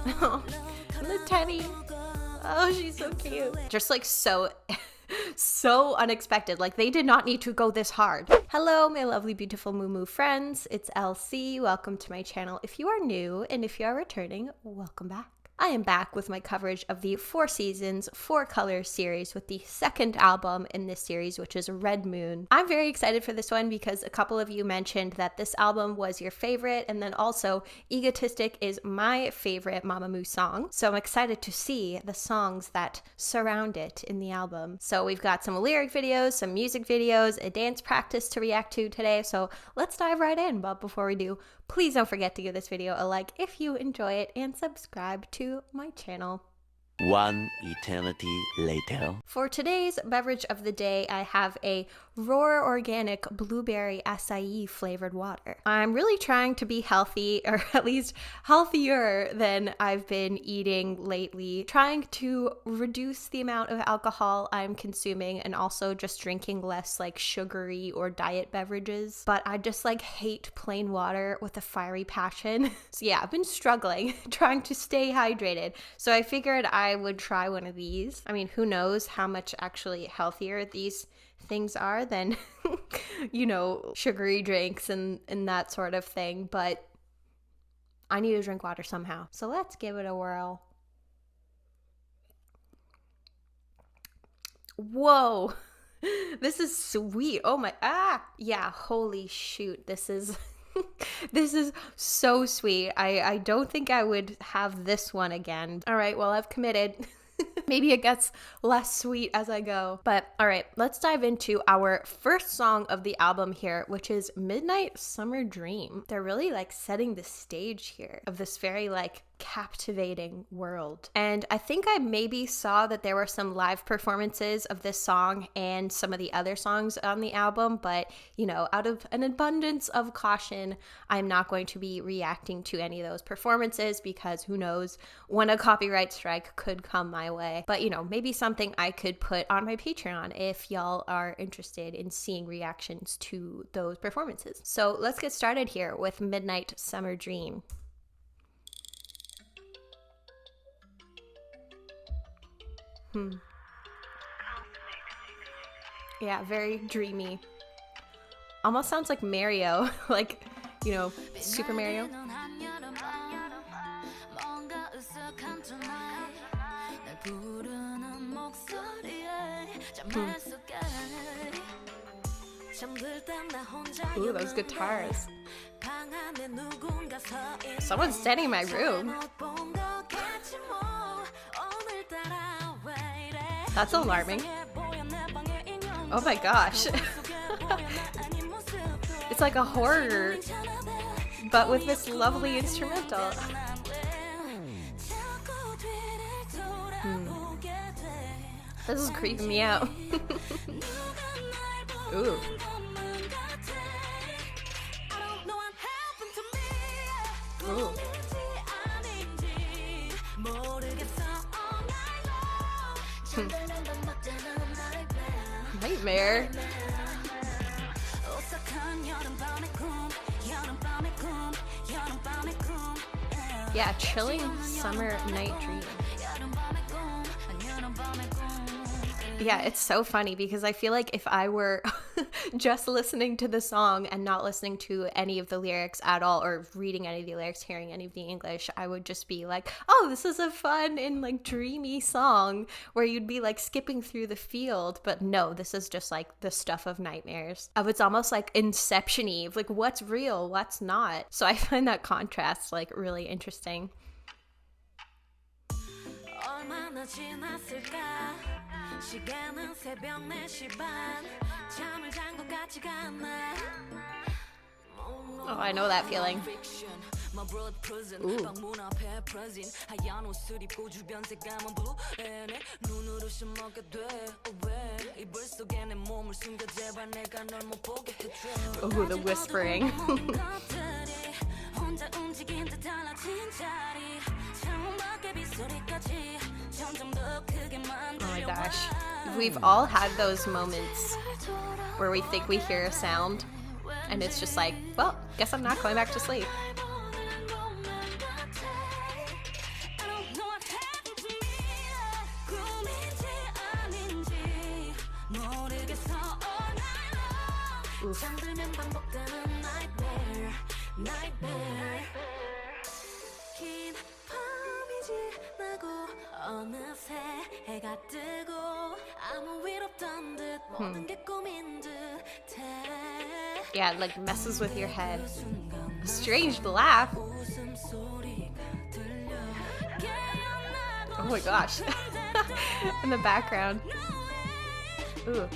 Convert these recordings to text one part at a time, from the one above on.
The Teddy. Oh, she's so cute. Just like so so unexpected. Like they did not need to go this hard. Hello, my lovely, beautiful Moo friends. It's LC. Welcome to my channel. If you are new and if you are returning, welcome back. I am back with my coverage of the 4 Seasons, 4 Colors series with the second album in this series, which is Red Moon. I'm very excited for this one because a couple of you mentioned that this album was your favorite, and then also Egotistic is my favorite Mamamoo song. So I'm excited to see the songs that surround it in the album. So we've got some lyric videos, some music videos, a dance practice to react to today. So let's dive right in. But before we do, please don't forget to give this video a like if you enjoy it and subscribe to my channel. One eternity later. For today's beverage of the day, I have a Roar Organic Blueberry Acai flavored water. I'm really trying to be healthy, or at least healthier than I've been eating lately. Trying to reduce the amount of alcohol I'm consuming and also just drinking less like sugary or diet beverages. But I just like hate plain water with a fiery passion. So yeah, I've been struggling trying to stay hydrated. So I figured I would try one of these. I mean, who knows how much actually healthier these things are than, you know, sugary drinks and that sort of thing. But I need to drink water somehow. So let's give it a whirl. Whoa. This is sweet. Oh my, yeah, holy shoot. This is this is so sweet. I don't think I would have this one again. All right, well, I've committed. Maybe it gets less sweet as I go. But all right, let's dive into our first song of the album here, which is Midnight Summer Dream. They're really like setting the stage here of this very like captivating world. And I think I maybe saw that there were some live performances of this song and some of the other songs on the album, but you know, out of an abundance of caution, I'm not going to be reacting to any of those performances because who knows when a copyright strike could come my way. But you know, maybe something I could put on my Patreon if y'all are interested in seeing reactions to those performances. So let's get started here with Midnight Summer Dream. Yeah, very dreamy. Almost sounds like Mario, like, you know, Super Mario. Ooh, those guitars. Someone's standing in my room. That's alarming. Oh my gosh. It's like a horror, but with this lovely instrumental. This is creeping me out. Ooh. Ooh. Nightmare. Yeah, chilling summer night dream. Yeah, it's so funny because I feel like if I were just listening to the song and not listening to any of the lyrics at all, or reading any of the lyrics, hearing any of the English, I would just be like, oh, this is a fun and like dreamy song where you'd be like skipping through the field. But no, this is just like the stuff of nightmares. It's almost like Inception-y, like what's real, what's not. So I find that contrast like really interesting. Oh, I know that feeling. Ooh. Ooh, the whispering. Oh my gosh. We've all had those moments where we think we hear a sound and it's just like, well, guess I'm not going back to sleep. Yeah, it like messes with your head. Strange laugh. Oh my gosh. In the background. Ooh.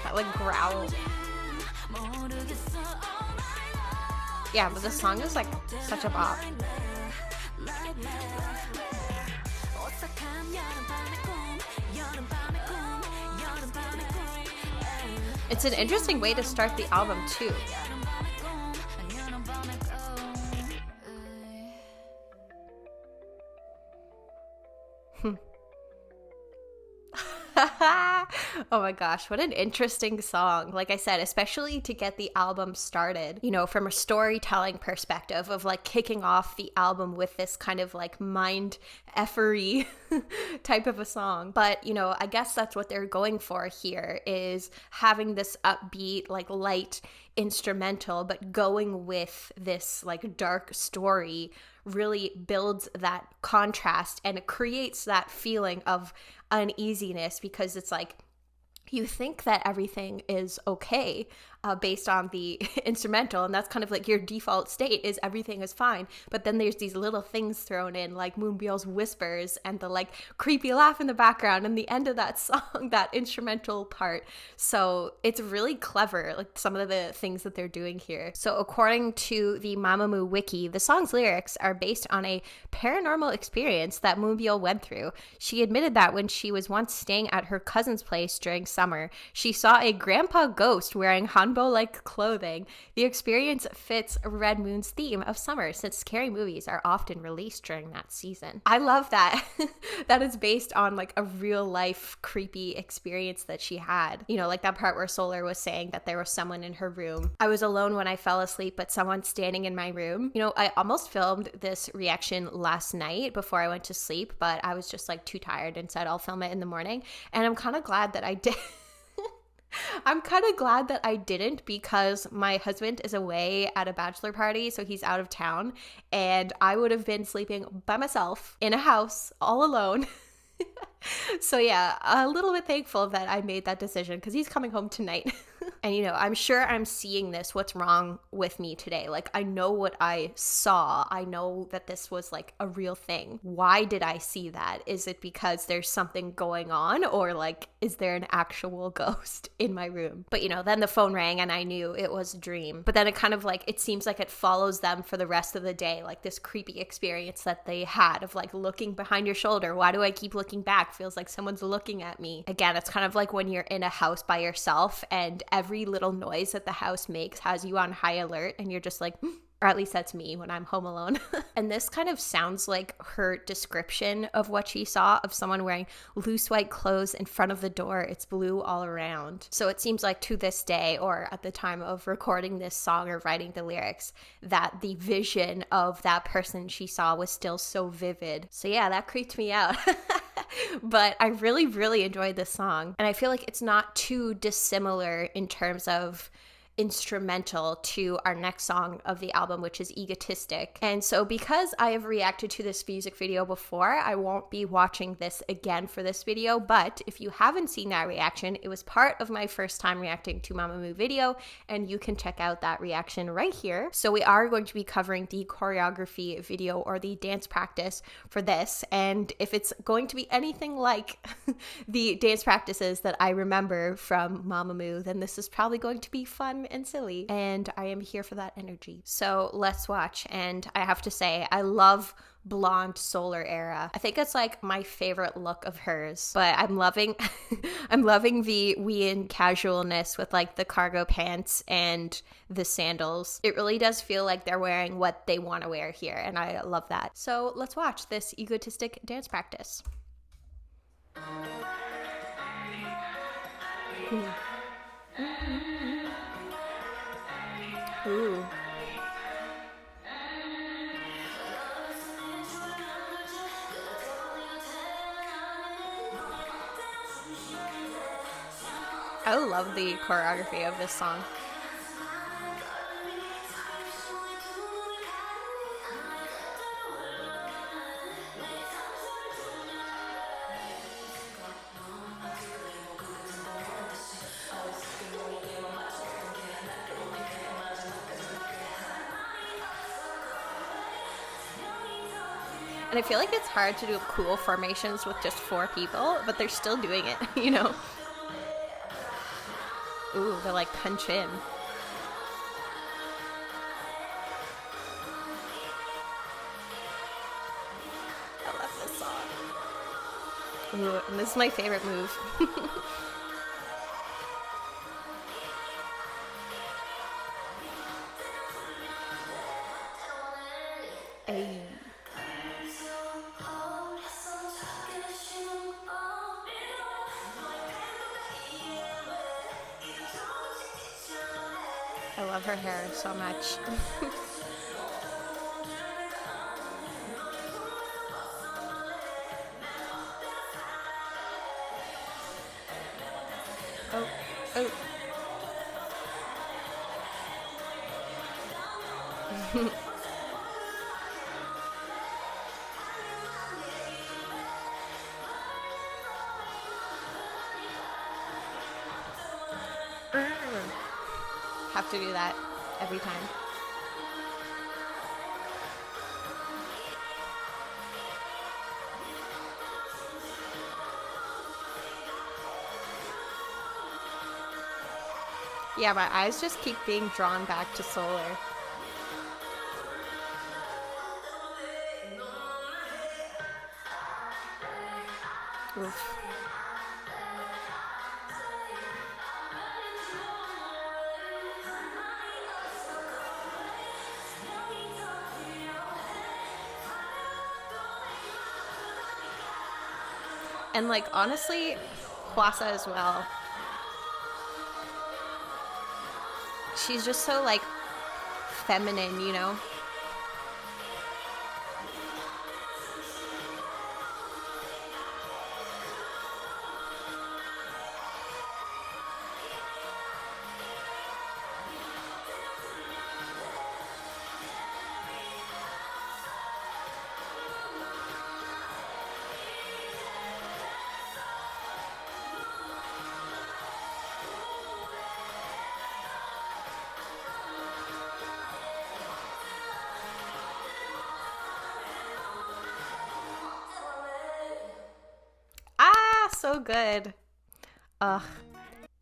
That like growl. Yeah, but the song is like such a bop. It's an interesting way to start the album too. Oh my gosh, what an interesting song. Like I said, especially to get the album started, you know, from a storytelling perspective of like kicking off the album with this kind of like mind effery type of a song. But, you know, I guess that's what they're going for here, is having this upbeat, like light instrumental, but going with this like dark story really builds that contrast, and it creates that feeling of uneasiness, because it's like you think that everything is okay based on the instrumental, and that's kind of like your default state, is everything is fine. But then there's these little things thrown in, like Moonbyul's whispers and the like creepy laugh in the background and the end of that song, that instrumental part. So it's really clever, like some of the things that they're doing here. So according to the Mamamoo wiki, the song's lyrics are based on a paranormal experience that Moonbyul went through. She admitted that when she was once staying at her cousin's place during summer, she saw a grandpa ghost wearing hanbo-like clothing. The experience fits Red Moon's theme of summer, since scary movies are often released during that season. I love that. That is based on like a real life creepy experience that she had. You know, like that part where Solar was saying that there was someone in her room. I was alone when I fell asleep, but someone standing in my room. You know, I almost filmed this reaction last night before I went to sleep, but I was just like too tired and said I'll film it in the morning. And I'm kind of glad that I did. I'm kind of glad that I didn't, because my husband is away at a bachelor party, so he's out of town, and I would have been sleeping by myself in a house all alone. So yeah, a little bit thankful that I made that decision, because he's coming home tonight. And you know, I'm sure I'm seeing this, what's wrong with me today. Like, I know what I saw. I know that this was like a real thing. Why did I see that? Is it because there's something going on, or like, is there an actual ghost in my room? But you know, then the phone rang and I knew it was a dream. But then it kind of like, it seems like it follows them for the rest of the day, like this creepy experience that they had of like looking behind your shoulder. Why do I keep looking back? Feels like someone's looking at me. Again, it's kind of like when you're in a house by yourself and every little noise that the house makes has you on high alert, and you're just like, or at least that's me when I'm home alone. And this kind of sounds like her description of what she saw, of someone wearing loose white clothes in front of the door. It's blue all around. So it seems like to this day, or at the time of recording this song or writing the lyrics, that the vision of that person she saw was still so vivid. So yeah, that creeped me out. But I really, really enjoyed this song. And I feel like it's not too dissimilar in terms of instrumental to our next song of the album, which is Egotistic. And so because I have reacted to this music video before, I won't be watching this again for this video. But if you haven't seen that reaction, it was part of my first time reacting to Mamamoo video, and you can check out that reaction right here. So we are going to be covering the choreography video, or the dance practice for this. And if it's going to be anything like the dance practices that I remember from Mamamoo, then this is probably going to be fun and silly, and I am here for that energy. So let's watch. And I have to say, I love blonde Solar era. I think it's like my favorite look of hers, but I'm loving I'm loving the Wien casualness with like the cargo pants and the sandals. It really does feel like they're wearing what they want to wear here, and I love that. So let's watch this Egotistic dance practice. Ooh. I love the choreography of this song. And I feel like it's hard to do cool formations with just 4 people, but they're still doing it, you know? Ooh, they're like punch in. I love this song. Ooh, and this is my favorite move. Ay. I love her hair so much. Oh, oh. Have to do that every time. Yeah, my eyes just keep being drawn back to Solar. Oof. And like honestly, Hwasa as well. She's just so like feminine, you know? So good. Ugh.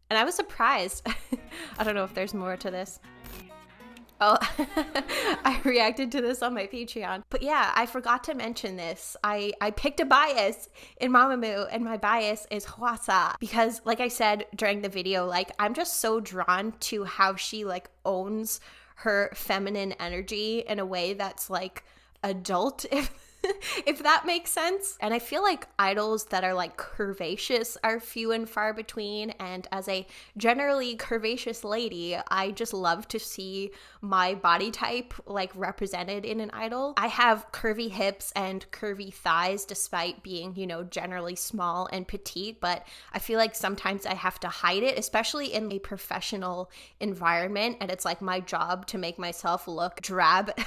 And I was surprised. I don't know if there's more to this. Oh, I reacted to this on my Patreon. But yeah, I forgot to mention this. I picked a bias in Mamamoo, and my bias is Hwasa. Because like I said during the video, like I'm just so drawn to how she like owns her feminine energy in a way that's like adult, if that makes sense. And I feel like idols that are like curvaceous are few and far between, and as a generally curvaceous lady, I just love to see my body type like represented in an idol. I have curvy hips and curvy thighs despite being, you know, generally small and petite, but I feel like sometimes I have to hide it, especially in a professional environment, and it's like my job to make myself look drab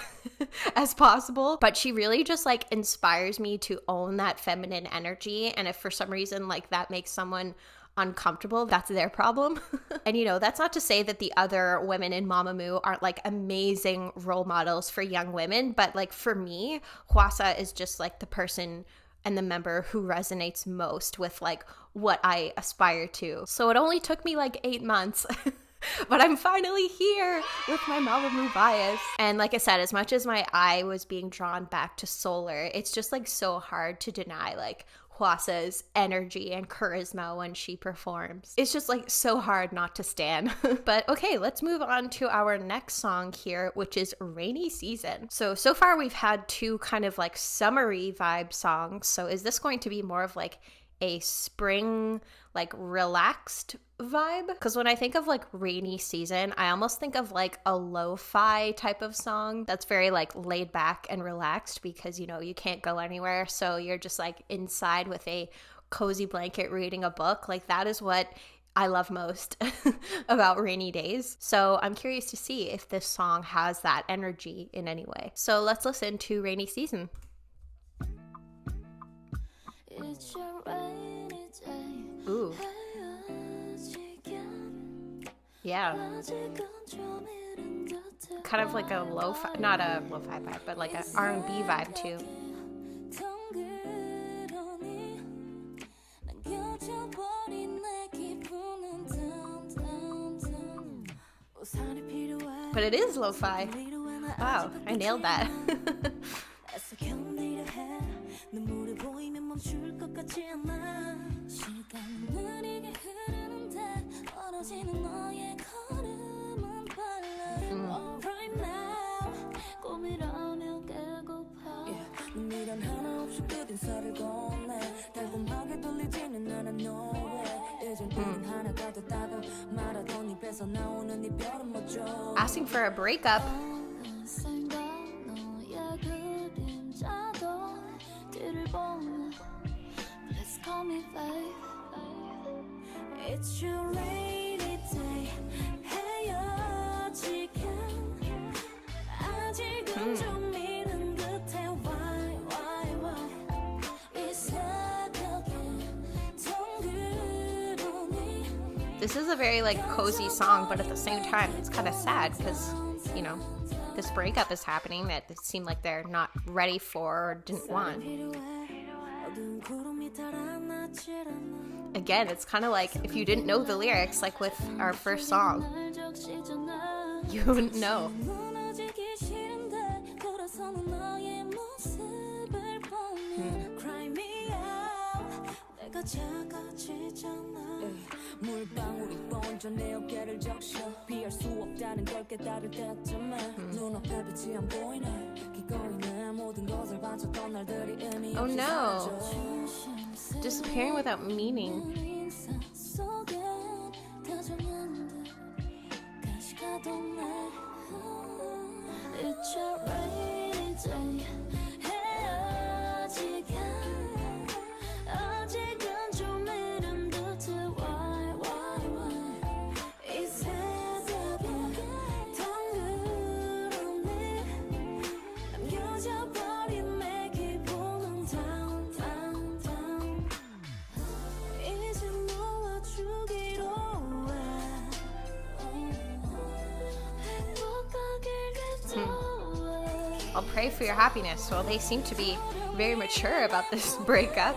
as possible. But she really just like inspires me to own that feminine energy, and if for some reason like that makes someone uncomfortable, that's their problem. And you know, that's not to say that the other women in Mamamoo aren't like amazing role models for young women, but like for me, Hwasa is just like the person and the member who resonates most with like what I aspire to. So it only took me like 8 months but I'm finally here with my Mamamoo bias. And like I said, as much as my eye was being drawn back to Solar, it's just like so hard to deny like Hwasa's energy and charisma when she performs. It's just like so hard not to stan. But okay, let's move on to our next song here, which is Rainy Season. So far we've had 2 kind of like summery vibe songs. So is this going to be more of like a spring, like relaxed vibe? Because when I think of like Rainy Season, I almost think of like a lo-fi type of song that's very like laid back and relaxed, because you know you can't go anywhere, so you're just like inside with a cozy blanket reading a book. Like that is what I love most about rainy days. So I'm curious to see if this song has that energy in any way. So let's listen to Rainy Season. Ooh. Yeah. Kind of like a lo-fi, not a lo-fi vibe, but like an R&B vibe too. But it is lo-fi. Wow, I nailed that. Asking for a breakup. It's your rainy day. This is a very like cozy song, but at the same time it's kind of sad because, you know, this breakup is happening that it seemed like they're not ready for or didn't want. Again, it's kind of like if you didn't know the lyrics, like with our first song, you wouldn't know. Oh no, disappearing without meaning. I'll pray for your happiness. Well, they seem to be very mature about this breakup.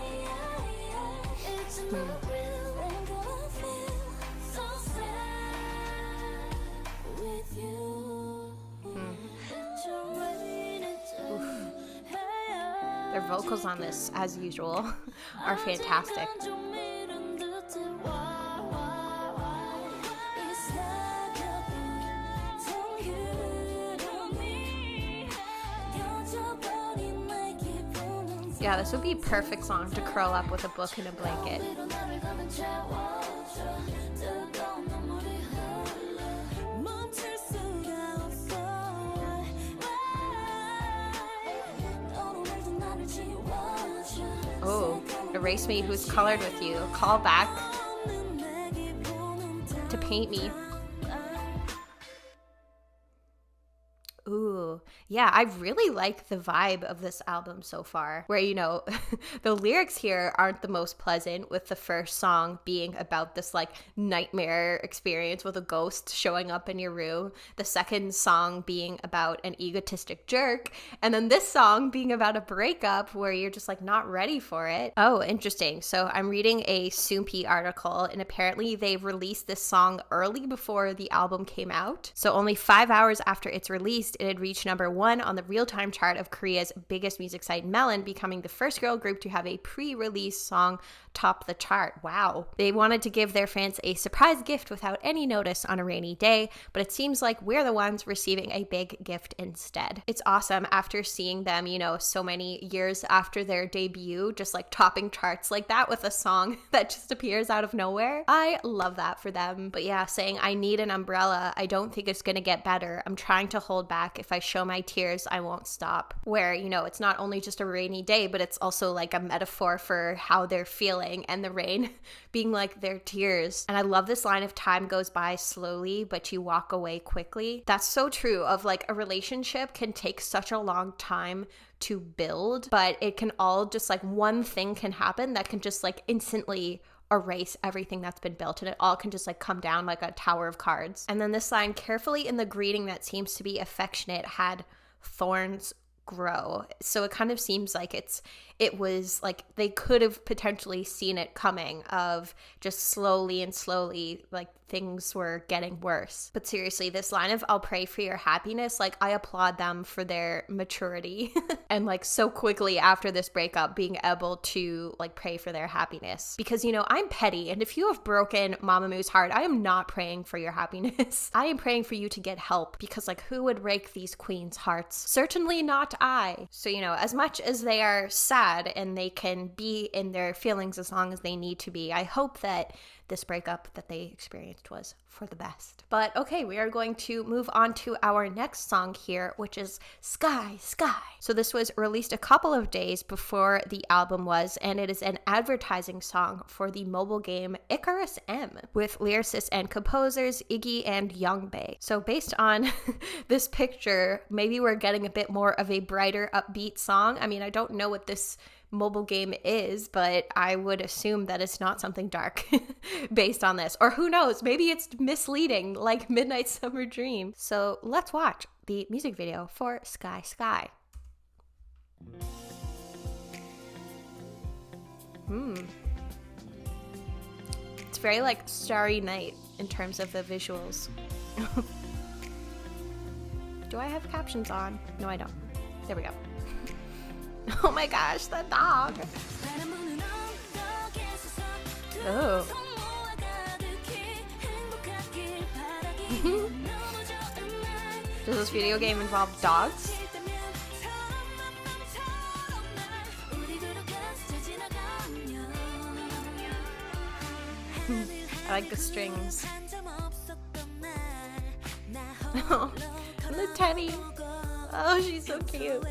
Their vocals on this, as usual, are fantastic. Yeah, this would be a perfect song to curl up with a book and a blanket. Oh, erase me who's colored with you. Call back to paint me. Ooh, yeah, I really like the vibe of this album so far, where, you know, the lyrics here aren't the most pleasant, with the first song being about this like nightmare experience with a ghost showing up in your room, the second song being about an egotistic jerk, and then this song being about a breakup where you're just like not ready for it. Oh, interesting. So I'm reading a Seulgi article, and apparently they released this song early before the album came out. So only 5 hours after its released, it had reached #1 on the real-time chart of Korea's biggest music site Melon, becoming the first girl group to have a pre-release song top the chart. Wow. They wanted to give their fans a surprise gift without any notice on a rainy day, but it seems like we're the ones receiving a big gift instead. It's awesome after seeing them, you know, so many years after their debut, just like topping charts like that with a song that just appears out of nowhere. I love that for them. But yeah, saying I need an umbrella, I don't think it's gonna get better. I'm trying to hold back. If I show my tears, I won't stop. Where, you know, it's not only just a rainy day, but it's also like a metaphor for how they're feeling, and the rain being like their tears. And I love this line of time goes by slowly, but you walk away quickly. That's so true of like a relationship can take such a long time to build, but it can all just like one thing can happen that can just like instantly erase everything that's been built, and it all can just like come down like a tower of cards. And then this line, carefully in the greeting that seems to be affectionate had thorns grow. So it kind of seems like it was like they could have potentially seen it coming, of just slowly and slowly like things were getting worse. But seriously, this line of I'll pray for your happiness, like I applaud them for their maturity and like so quickly after this breakup being able to like pray for their happiness. Because, you know, I'm petty, and if you have broken Mamamoo's heart, I am not praying for your happiness. I am praying for you to get help, because like who would break these queens' hearts? Certainly not I. So, you know, as much as they are sad and they can be in their feelings as long as they need to be, I hope that this breakup that they experienced was for the best. But okay, we are going to move on to our next song here, which is Sky, Sky. So this was released a couple of days before the album was, and it is an advertising song for the mobile game Icarus M, with lyricists and composers Iggy and Youngbae. So based on this picture, maybe we're getting a bit more of a brighter, upbeat song. I mean, I don't know what this mobile game is, but I would assume that it's not something dark based on this. Or who knows, maybe it's misleading like Midnight Summer Dream. So let's watch the music video for Sky Sky. It's very like Starry Night in terms of the visuals. Do I have captions on? No, I don't. There we go. Oh my gosh, that dog. Oh. Does this video game involve dogs? I like the strings. Oh, and the teddy. Oh, she's so cute.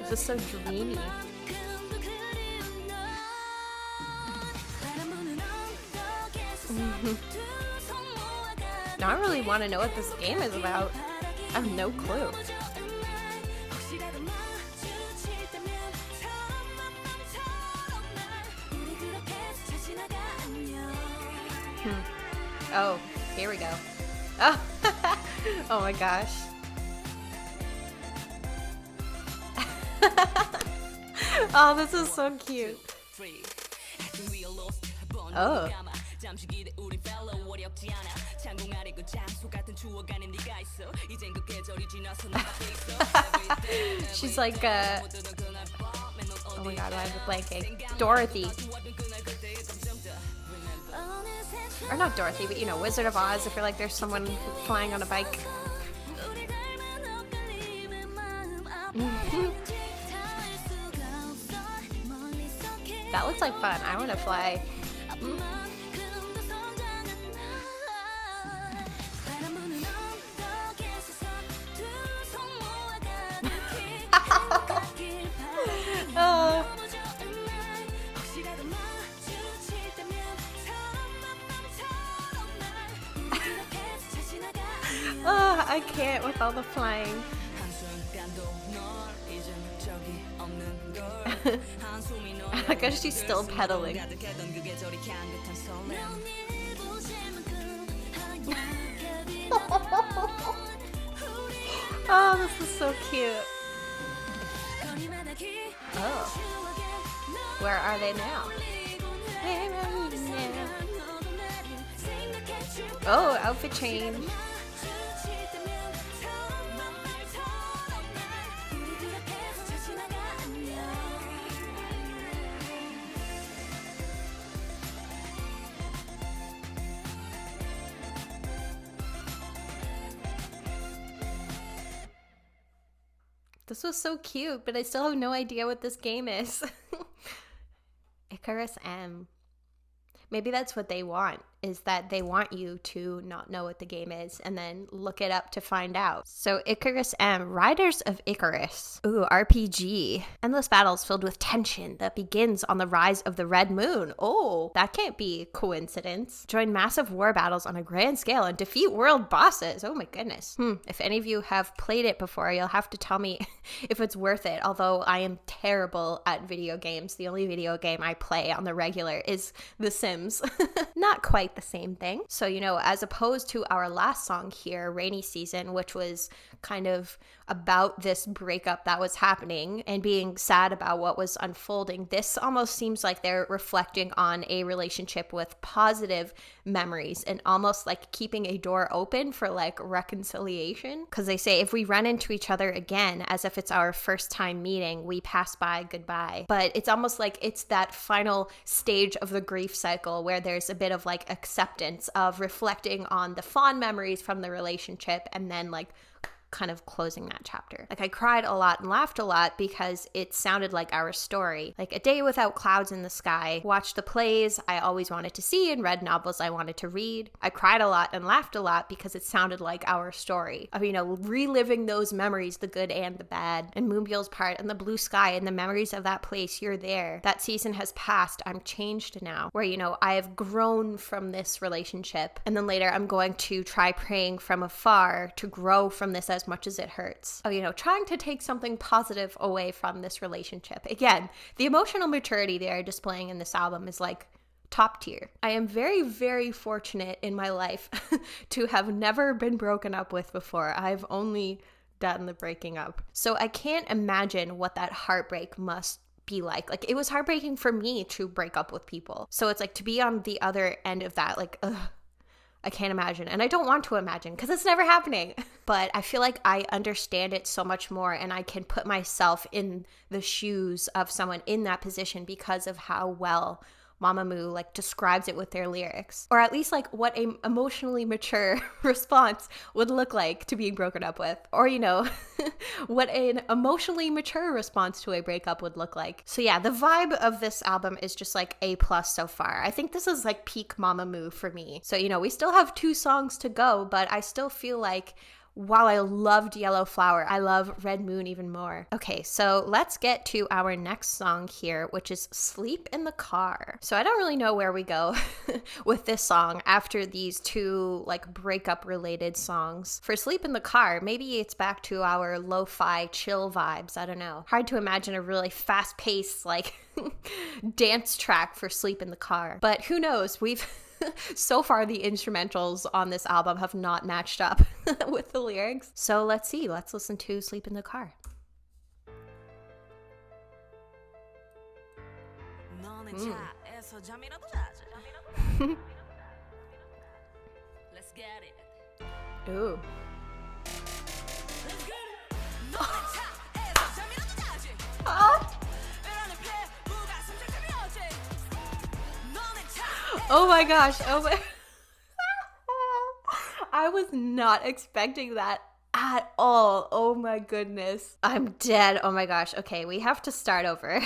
This is so dreamy. Now I really want to know what this game is about. I have no clue. Oh, here we go. Oh, oh my gosh. Oh, this is so cute. Oh. She's like, oh my god, I have a blanking. Dorothy. Or not Dorothy, but you know, Wizard of Oz, if you're like there's someone flying on a bike. That looks like fun. I want to fly. Oh. Oh, I can't with all the flying. I guess she's still pedaling. Oh, this is so cute. Oh. Where are they now? Oh, outfit change. This was so cute, but I still have no idea what this game is. Icarus M. Maybe that's what they want, is that they want you to not know what the game is and then look it up to find out. So Icarus M, Riders of Icarus. Ooh, RPG. Endless battles filled with tension that begins on the rise of the red moon. Oh, that can't be coincidence. Join massive war battles on a grand scale and defeat world bosses. Oh my goodness. If any of you have played it before, you'll have to tell me if it's worth it. Although I am terrible at video games. The only video game I play on the regular is The Sims. Not quite the same thing. So, you know, as opposed to our last song here, Rainy Season, which was kind of about this breakup that was happening and being sad about what was unfolding, this almost seems like they're reflecting on a relationship with positive memories and almost like keeping a door open for like reconciliation. Because they say if we run into each other again as if it's our first time meeting, we pass by goodbye. But it's almost like it's that final stage of the grief cycle where there's a bit of like acceptance of reflecting on the fond memories from the relationship and then like kind of closing that chapter. Like I cried a lot and laughed a lot because it sounded like our story. Like a day without clouds in the sky, watched the plays I always wanted to see and read novels I wanted to read. I cried a lot and laughed a lot because it sounded like our story of, you know, reliving those memories, the good and the bad, and Moonbyul's part and the blue sky and the memories of that place. You're there. That season has passed. I'm changed now. Where, you know, I have grown from this relationship. And then later I'm going to try praying from afar to grow from this as much as it hurts. Oh, you know, trying to take something positive away from this relationship. Again, the emotional maturity they are displaying in this album is like top tier. I am very, very fortunate in my life to have never been broken up with before. I've only done the breaking up. So I can't imagine what that heartbreak must be like. Like it was heartbreaking for me to break up with people. So it's like to be on the other end of that, like, ugh, I can't imagine. And I don't want to imagine because it's never happening. But I feel like I understand it so much more and I can put myself in the shoes of someone in that position because of how well Mamamoo like describes it with their lyrics, or at least like what a emotionally mature response would look like to being broken up with, or you know what an emotionally mature response to a breakup would look like. So yeah, the vibe of this album is just like A+ so far. I think this is like peak Mamamoo for me. So you know, we still have 2 songs to go, but I still feel like while I loved Yellow Flower, I love Red Moon even more. Okay, so let's get to our next song here, which is Sleep in the Car. So I don't really know where we go with this song after these 2 like breakup related songs. For Sleep in the Car, maybe it's back to our lo-fi chill vibes. I don't know. Hard to imagine a really fast-paced like dance track for Sleep in the Car. But who knows? So far, the instrumentals on this album have not matched up with the lyrics. So let's see. Let's listen to Sleep in the Car. Ooh. Oh my gosh. Oh my. I was not expecting that at all. Oh my goodness. I'm dead. Oh my gosh. Okay, we have to start over.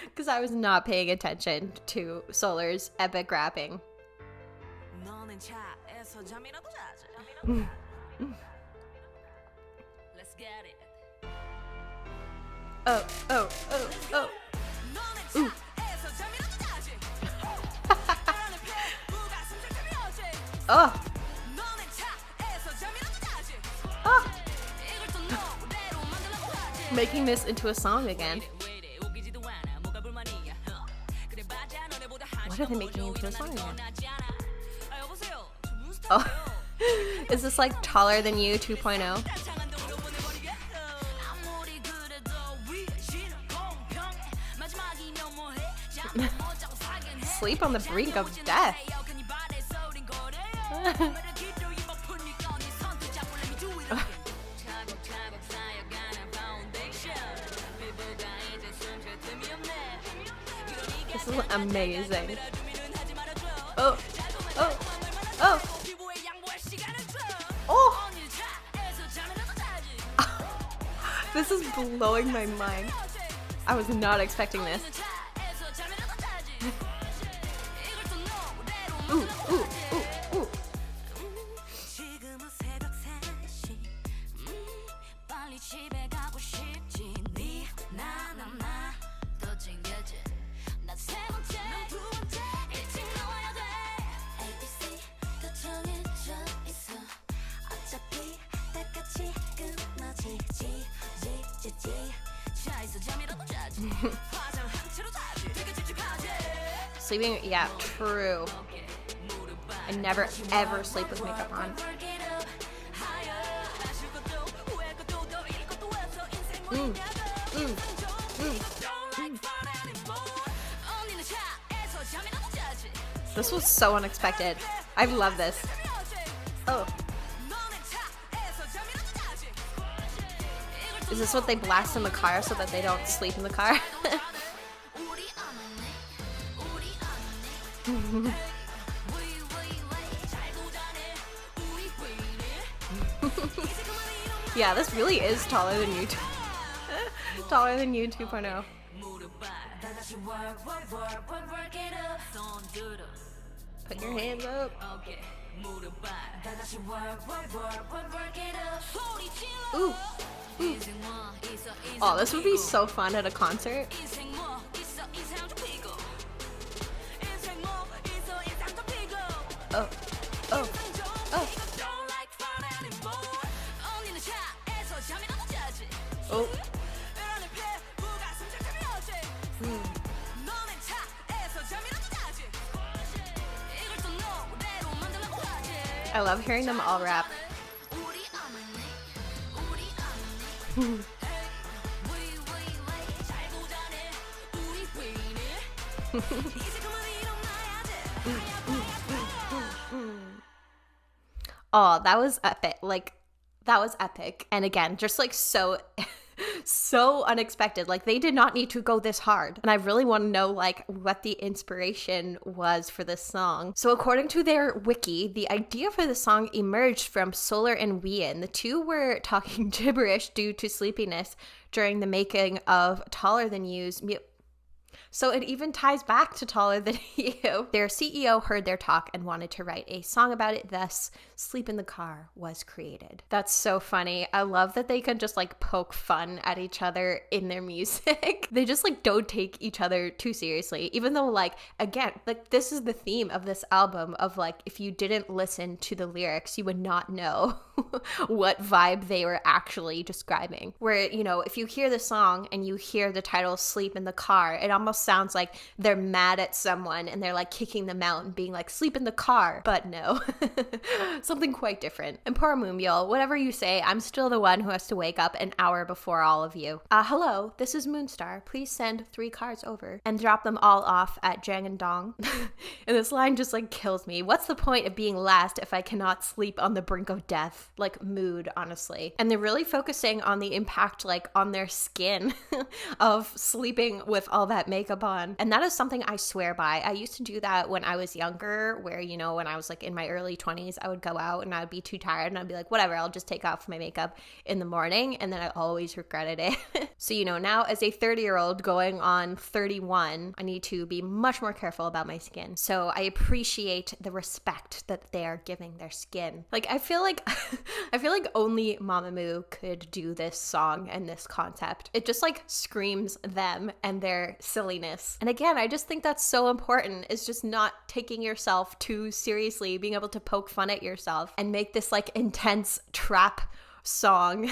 Because I was not paying attention to Solar's epic rapping. Oh, oh, oh, oh. Ooh. Oh. Oh. Making this into a song again. What are they making into a song again? Oh. Is this like Taller Than You 2.0? Sleep on the brink of death. This is amazing. Oh, oh, oh, oh. blowing my mind. I was not expecting this. Ooh, ooh, ooh, ooh. Sleeping, yeah, true. I never ever sleep with makeup on. This was so unexpected. I love this. Oh. Is this what they blast in the car so that they don't sleep in the car? Yeah, this really is taller than you. Taller than you 2.0. Put your hands up. Ooh. Ooh. Oh, this would be so fun at a concert. Oh. Oh. Oh. Oh. I love hearing them all rap. Oh, that was epic. Like, that was epic. And again, just like so so unexpected. Like, they did not need to go this hard. And I really want to know like what the inspiration was for this song. So according to their wiki, the idea for the song emerged from Solar and Wien. The two were talking gibberish due to sleepiness during the making of Taller Than You's So it even ties back to Taller Than You. Their CEO heard their talk and wanted to write a song about it. Thus, Sleep in the Car was created. That's so funny. I love that they can just like poke fun at each other in their music. They just like don't take each other too seriously. Even though like, again, like this is the theme of this album of like, if you didn't listen to the lyrics, you would not know what vibe they were actually describing. Where, you know, if you hear the song and you hear the title Sleep in the Car, it almost sounds like they're mad at someone and they're like kicking them out and being like, sleep in the car. But no, something quite different. And poor Moonbyul, whatever you say, I'm still the one who has to wake up an hour before all of you. Hello, this is Moonstar. Please send 3 cars over and drop them all off at Jangandong. And this line just like kills me. What's the point of being last if I cannot sleep on the brink of death? Like, mood, honestly. And they're really focusing on the impact like on their skin of sleeping with all that makeup on. And that is something I swear by. I used to do that when I was younger, where, you know, when I was like in my early 20s, I would go out and I would be too tired and I'd be like, whatever, I'll just take off my makeup in the morning. And then I always regretted it. So, you know, now as a 30-year-old going on 31, I need to be much more careful about my skin. So I appreciate the respect that they are giving their skin. Like, I feel like only Mamamoo could do this song and this concept. It just like screams them and their silliness. And again, I just think that's so important, is just not taking yourself too seriously, being able to poke fun at yourself and make this like intense trap song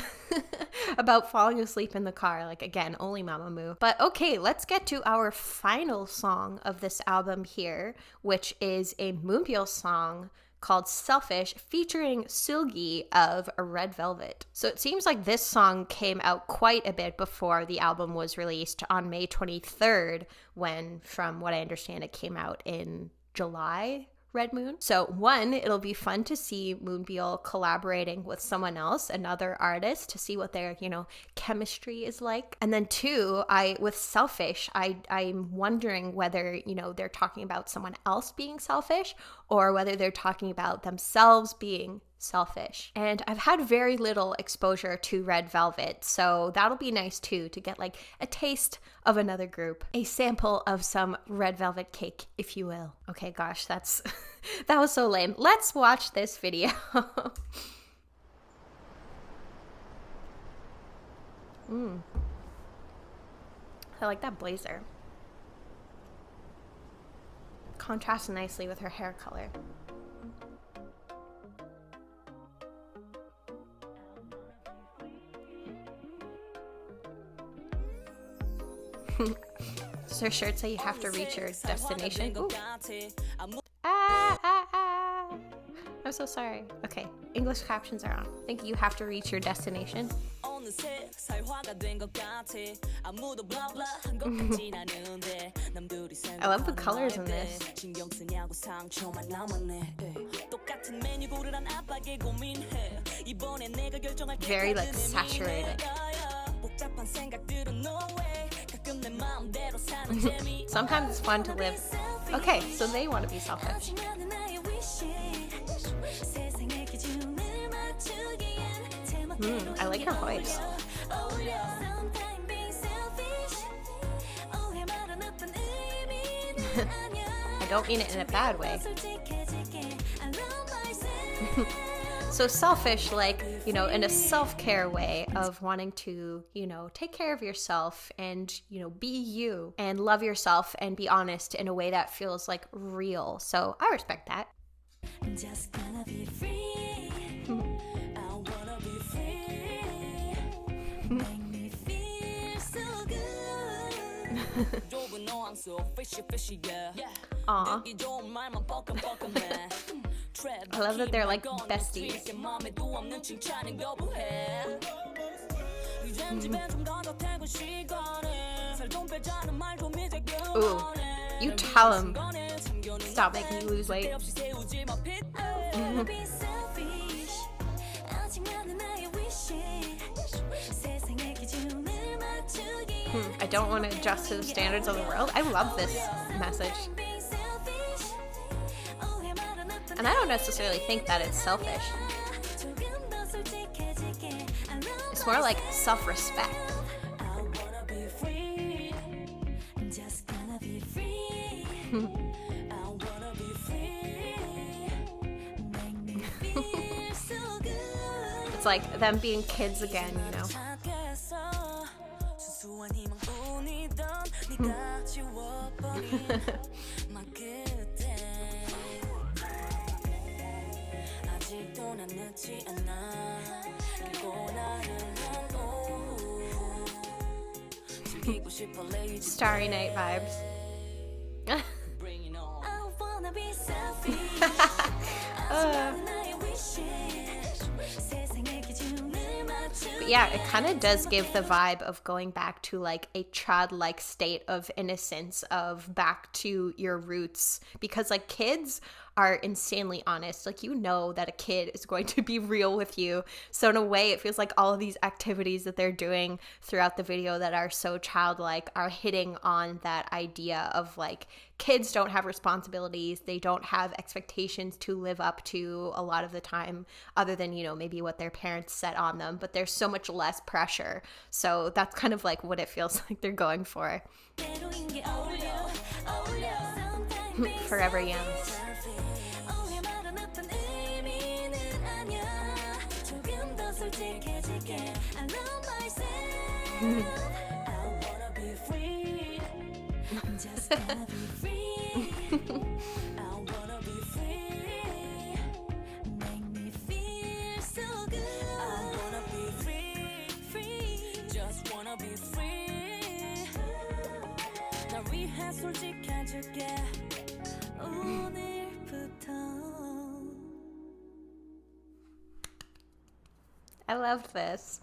about falling asleep in the car. Like, again, only Mamamoo. But okay, let's get to our final song of this album here, which is a Moonbyul song called Selfish, featuring Seulgi of Red Velvet. So it seems like this song came out quite a bit before the album was released on May 23rd, when, from what I understand, it came out in July, Red Moon. So one, it'll be fun to see Moonbyul collaborating with someone else, another artist, to see what their, you know, chemistry is like. And then two, with Selfish, I'm wondering whether, you know, they're talking about someone else being selfish or whether they're talking about themselves being selfish. And I've had very little exposure to Red Velvet, so that'll be nice too, to get like a taste of another group, a sample of some Red Velvet cake, if you will. Okay, gosh, that's that was so lame. Let's watch this video. I like that blazer. Contrasts nicely with her hair color. Does her shirt say you have to reach your destination? Ooh. I'm so sorry. Okay, English captions are on. I think you have to reach your destination. I love the colors in this. Very like saturated. Sometimes it's fun to live. Okay, so they want to be selfish. I like her voice. I don't mean it in a bad way. So selfish, like, you know, in a self-care way of wanting to, you know, take care of yourself and, you know, be you and love yourself and be honest in a way that feels like real. So I respect that. Just gonna be free. I wanna be free. Make me feel so good. Aww. I love that they're like besties. Ooh, you tell him. Stop making me lose weight. I don't want to adjust to the standards of the world. I love this message. And I don't necessarily think that it's selfish. It's more like self-respect. It's like them being kids again, you know? Starry Night vibes. But yeah, it kind of does give the vibe of going back to like a childlike state of innocence, of back to your roots, because like kids are insanely honest. Like, you know that a kid is going to be real with you. So in a way, it feels like all of these activities that they're doing throughout the video that are so childlike are hitting on that idea of like, kids don't have responsibilities. They don't have expectations to live up to a lot of the time, other than, you know, maybe what their parents set on them. But there's so much less pressure. So that's kind of like what it feels like they're going for. Forever young. I loved this.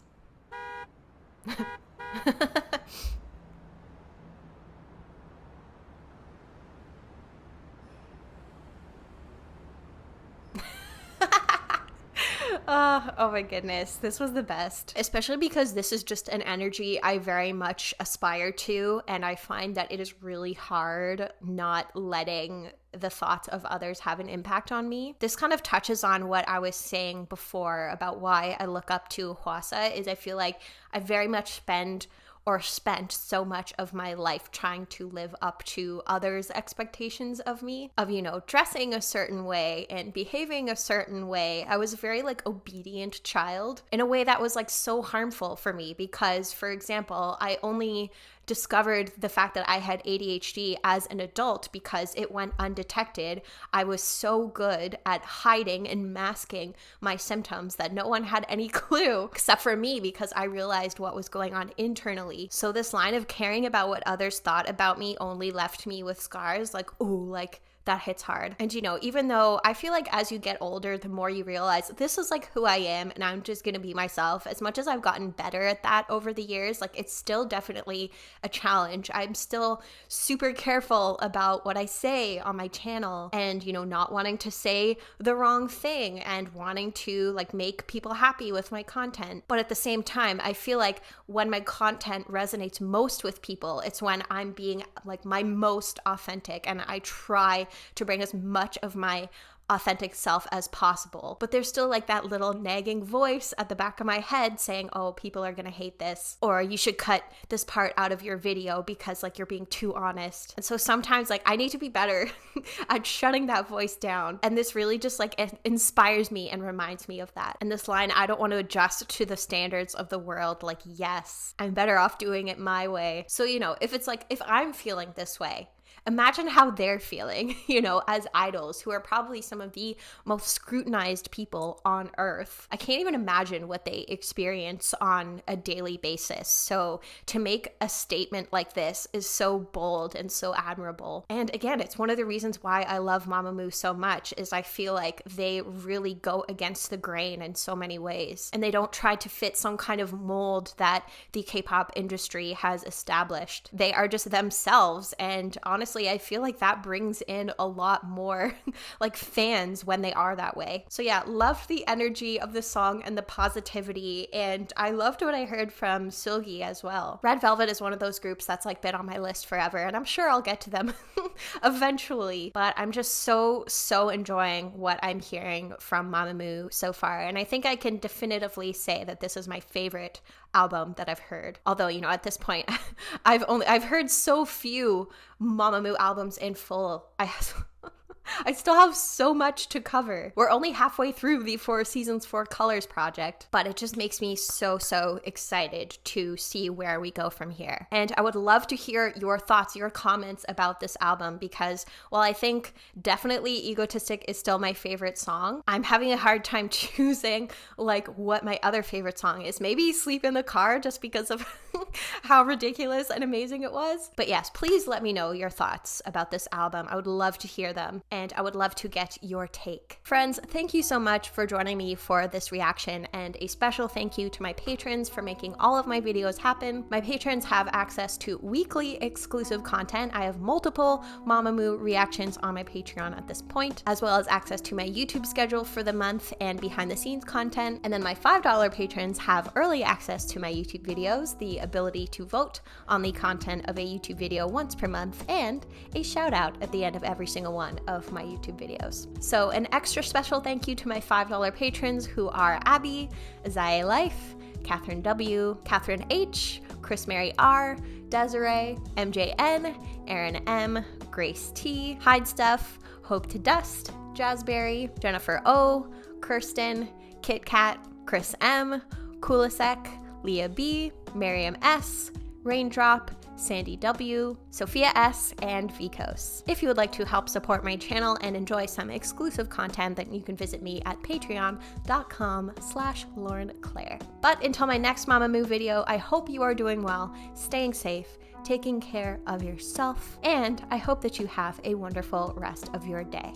Oh my goodness, this was the best. Especially because this is just an energy I very much aspire to, and I find that it is really hard not letting the thoughts of others have an impact on me. This kind of touches on what I was saying before about why I look up to Hwasa, is I feel like I very much spent so much of my life trying to live up to others' expectations of me, of, you know, dressing a certain way and behaving a certain way. I was a very like obedient child in a way that was like so harmful for me because, for example, I only discovered the fact that I had ADHD as an adult because it went undetected. I was so good at hiding and masking my symptoms that no one had any clue except for me because I realized what was going on internally. So this line of caring about what others thought about me only left me with scars, like, ooh, like that hits hard. And you know, even though I feel like as you get older, the more you realize this is like who I am and I'm just gonna be myself, as much as I've gotten better at that over the years, like it's still definitely a challenge. I'm still super careful about what I say on my channel and, you know, not wanting to say the wrong thing and wanting to like make people happy with my content. But at the same time, I feel like when my content resonates most with people, it's when I'm being like my most authentic and I try to bring as much of my authentic self as possible. But there's still like that little nagging voice at the back of my head saying, oh, people are gonna hate this, or you should cut this part out of your video because like you're being too honest. And so sometimes like I need to be better at shutting that voice down. And this really just like inspires me and reminds me of that. And this line, I don't want to adjust to the standards of the world. Like, yes, I'm better off doing it my way. So, you know, if it's like, if I'm feeling this way, imagine how they're feeling, you know, as idols who are probably some of the most scrutinized people on earth. I can't even imagine what they experience on a daily basis. So to make a statement like this is so bold and so admirable. And again, it's one of the reasons why I love Mamamoo so much is I feel like they really go against the grain in so many ways. And they don't try to fit some kind of mold that the K-pop industry has established. They are just themselves. And honestly, I feel like that brings in a lot more like fans when they are that way. So yeah, loved the energy of the song and the positivity, and I loved what I heard from Seulgi as well. Red Velvet is one of those groups that's like been on my list forever, and I'm sure I'll get to them eventually, but I'm just so enjoying what I'm hearing from Mamamoo so far, and I think I can definitively say that this is my favorite album that I've heard. Although, you know, at this point, I've heard so few Mamamoo albums in full. I still have so much to cover. We're only halfway through the 4 Seasons 4 Colors project, but it just makes me so excited to see where we go from here. And I would love to hear your thoughts, your comments about this album, because while I think definitely Egotistic is still my favorite song, I'm having a hard time choosing like what my other favorite song is. Maybe Sleep in the Car, just because of how ridiculous and amazing it was. But yes, please let me know your thoughts about this album. I would love to hear them, and I would love to get your take. Friends, thank you so much for joining me for this reaction, and a special thank you to my patrons for making all of my videos happen. My patrons have access to weekly exclusive content. I have multiple Mamamoo reactions on my Patreon at this point, as well as access to my YouTube schedule for the month and behind the scenes content. And then my $5 patrons have early access to my YouTube videos, the ability to vote on the content of a YouTube video once per month, and a shout out at the end of every single one of my YouTube videos. So an extra special thank you to my $5 patrons, who are Abby, Zaya Life, Catherine W, Catherine H, Chris Mary R, Desiree, MJN, Aaron M, Grace T, Hide Stuff, Hope to Dust, Jazzberry, Jennifer O, Kirsten, Kit Kat, Chris M, Kulisek, Leah B, Miriam S, Raindrop, Sandy W, Sophia S, and Vicos. If you would like to help support my channel and enjoy some exclusive content, then you can visit me at patreon.com/laurenclaire. But until my next Mamamoo video, I hope you are doing well, staying safe, taking care of yourself, and I hope that you have a wonderful rest of your day.